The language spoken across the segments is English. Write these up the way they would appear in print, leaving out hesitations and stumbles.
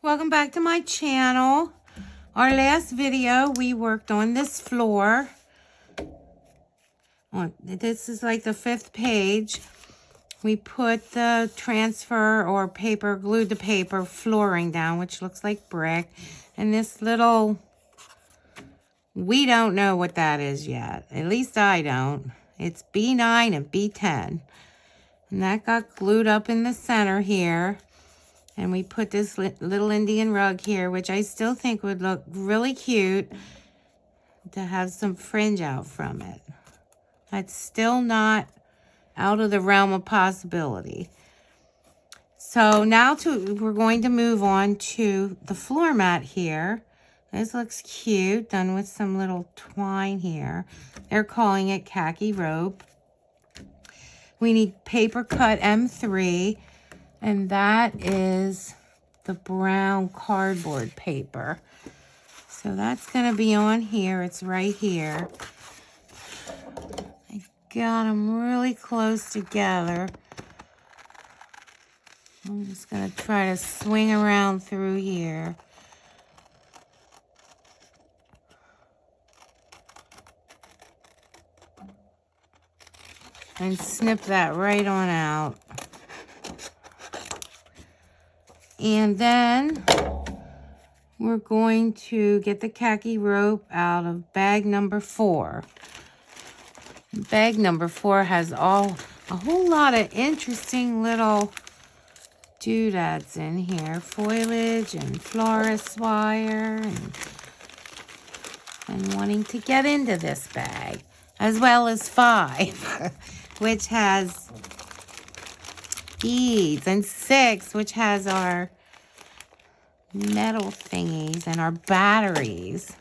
Welcome back to my channel. Our last video, we worked on this floor. This is like the 5th page. We put the transfer or paper, glued the paper flooring down, which looks like brick. And this little, we don't know what that is yet. At least I don't. It's B9 and B10. And that got glued up in the center here. And we put this little Indian rug here, which I still think would look really cute to have some fringe out from it. That's still not out of the realm of possibility. So now we're going to move on to the floor mat here. This looks cute, done with some little twine here. They're calling it khaki rope. We need paper cut M3. And that is the brown cardboard paper. So that's going to be on here. It's right here. I got them really close together. I'm just going to try to swing around through here. And snip that right on out. And then we're going to get the khaki rope out of bag number 4. Bag number 4 has a whole lot of interesting little doodads in here. Foliage and florist wire and wanting to get into this bag. As well as 5, which has beads, and 6, which has our metal thingies and our batteries.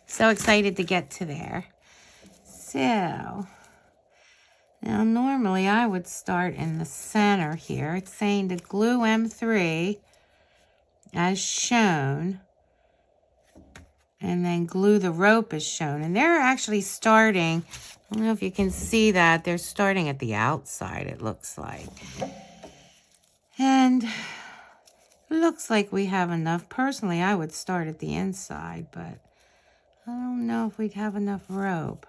So excited to get to there. So now normally I would start in the center here. It's saying to glue M3 as shown, and then glue the rope as shown. And they're actually starting, I don't know if you can see that, they're starting at the outside, it looks like. And it looks like we have enough. Personally, I would start at the inside, but I don't know if we'd have enough rope.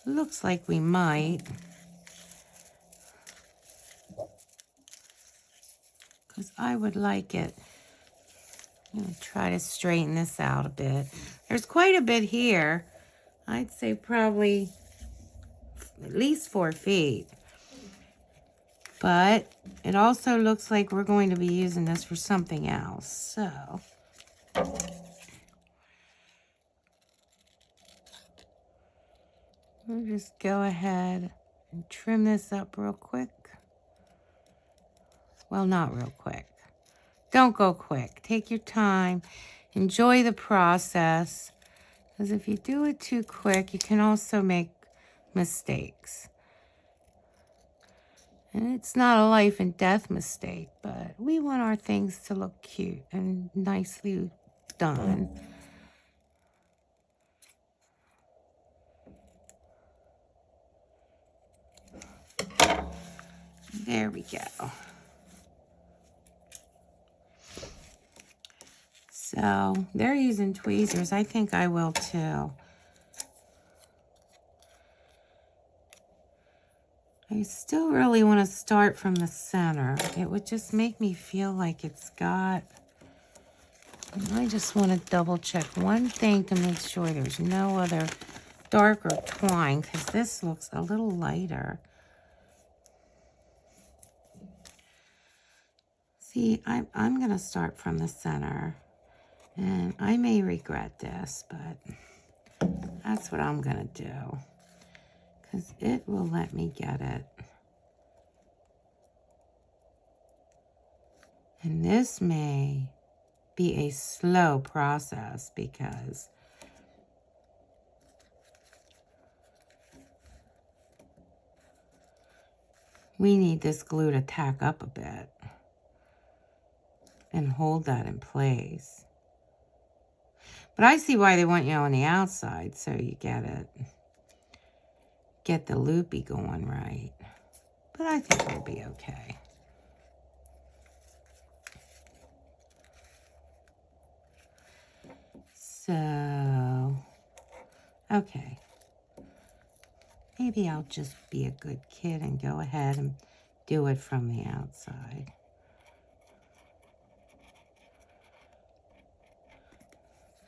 Looks like we might. Because I would like it. I'm going to try to straighten this out a bit. There's quite a bit here. I'd say probably at least 4 feet. But it also looks like we're going to be using this for something else. So we'll just go ahead and trim this up real quick. Well, not real quick. Don't go quick. Take your time. Enjoy the process. Because if you do it too quick, you can also make mistakes. And it's not a life and death mistake, but we want our things to look cute and nicely done. There we go. So they're using tweezers. I think I will too. I still really want to start from the center. It would just make me feel like it's got... I just want to double check one thing to make sure there's no other darker twine, because this looks a little lighter. See, I'm going to start from the center. And I may regret this, but that's what I'm going to do. Because it will let me get it. And this may be a slow process because we need this glue to tack up a bit and hold that in place. But I see why they want you on the outside, so you get it. Get the loopy going right. But I think we'll be okay. So, okay. Maybe I'll just be a good kid and go ahead and do it from the outside.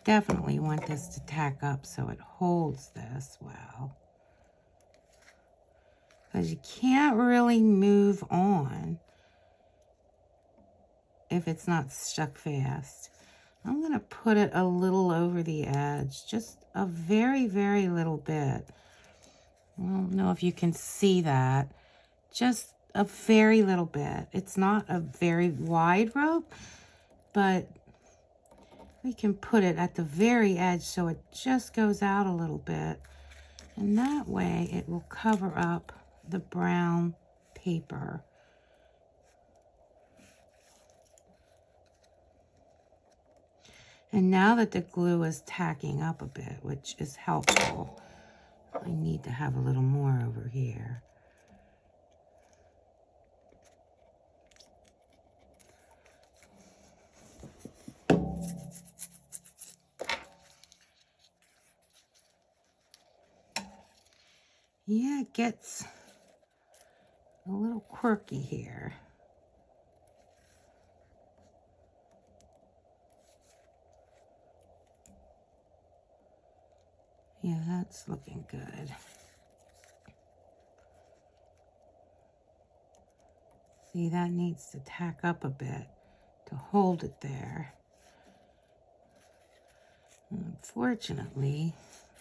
Definitely want this to tack up so it holds this well. Because you can't really move on if it's not stuck fast. I'm going to put it a little over the edge, just a very, very little bit. I don't know if you can see that. Just a very little bit. It's not a very wide rope, but we can put it at the very edge so it just goes out a little bit. And that way it will cover up the brown paper. And now that the glue is tacking up a bit, which is helpful, I need to have a little more over here. Yeah, it gets a little quirky here. Yeah, that's looking good. See, that needs to tack up a bit to hold it there. Unfortunately,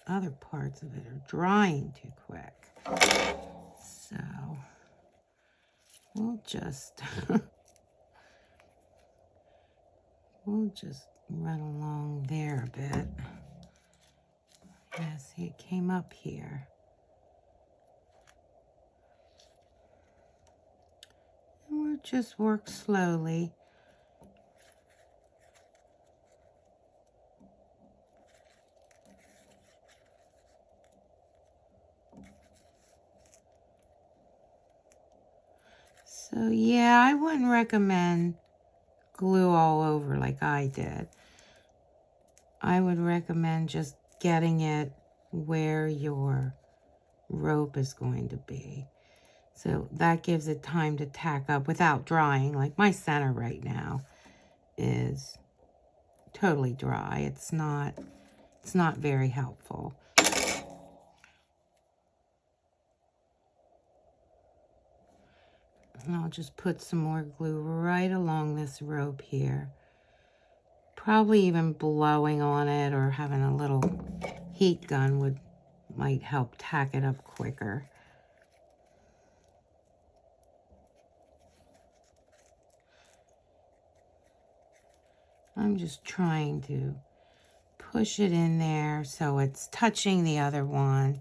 other parts of it are drying too quick. So, we'll just run along there a bit. Yeah, see, it came up here. And we'll just work slowly. So yeah, I wouldn't recommend glue all over like I did. I would recommend just getting it where your rope is going to be. So that gives it time to tack up without drying. Like my center right now is totally dry. It's not very helpful. And I'll just put some more glue right along this rope here. Probably even blowing on it or having a little heat gun might help tack it up quicker. I'm just trying to push it in there so it's touching the other one.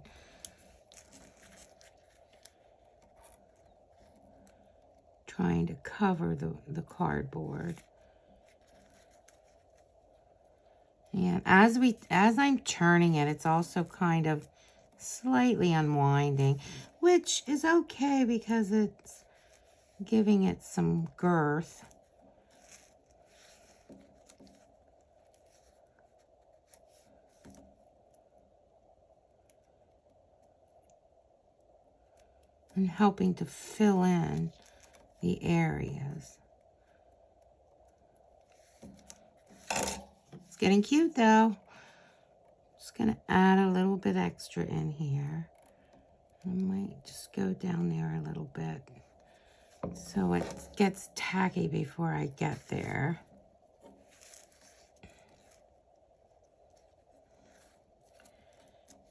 Trying to cover the cardboard. And as I'm turning it, it's also kind of slightly unwinding, which is okay because it's giving it some girth. And helping to fill in the areas. It's getting cute though. Just gonna add a little bit extra in here. I might just go down there a little bit so it gets tacky before I get there.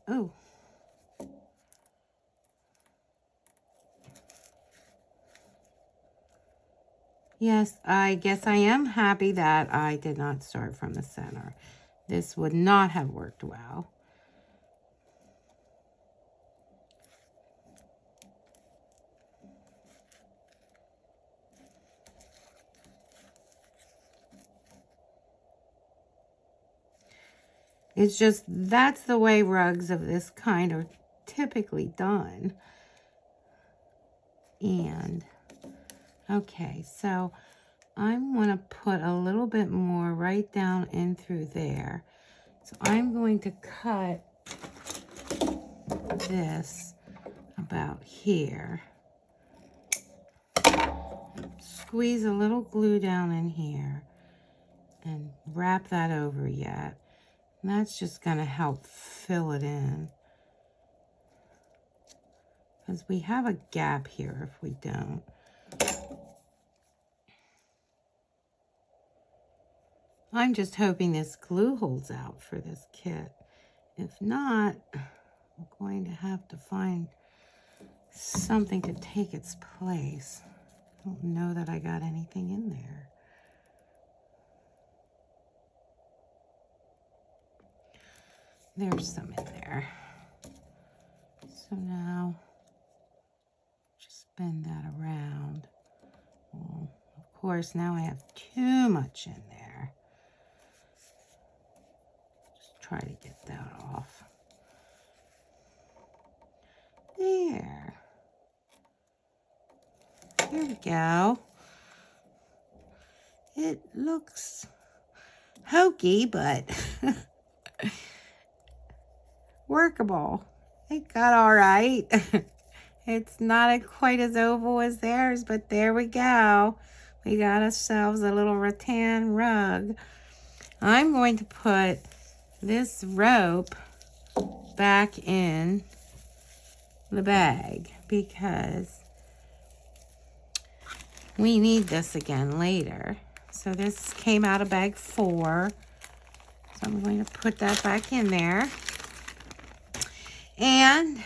Oh. Yes, I guess I am happy that I did not start from the center. This would not have worked well. It's just, that's the way rugs of this kind are typically done. And, okay, so I'm going to put a little bit more right down in through there. So I'm going to cut this about here. Squeeze a little glue down in here and wrap that over yet. And that's just going to help fill it in. Because we have a gap here if we don't. I'm just hoping this glue holds out for this kit. If not, I'm going to have to find something to take its place. I don't know that I got anything in there. There's some in there. So now, just bend that around. Well, of course, now I have too much in there. Just try to get that off. There. Here we go. It looks hokey, but workable. It got all right. It's not quite as oval as theirs, but there we go. We got ourselves a little rattan rug. I'm going to put this rope back in the bag because we need this again later. So this came out of bag 4. So I'm going to put that back in there. And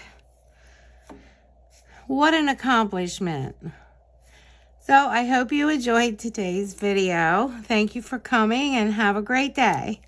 what an accomplishment. So I hope you enjoyed today's video. Thank you for coming and have a great day.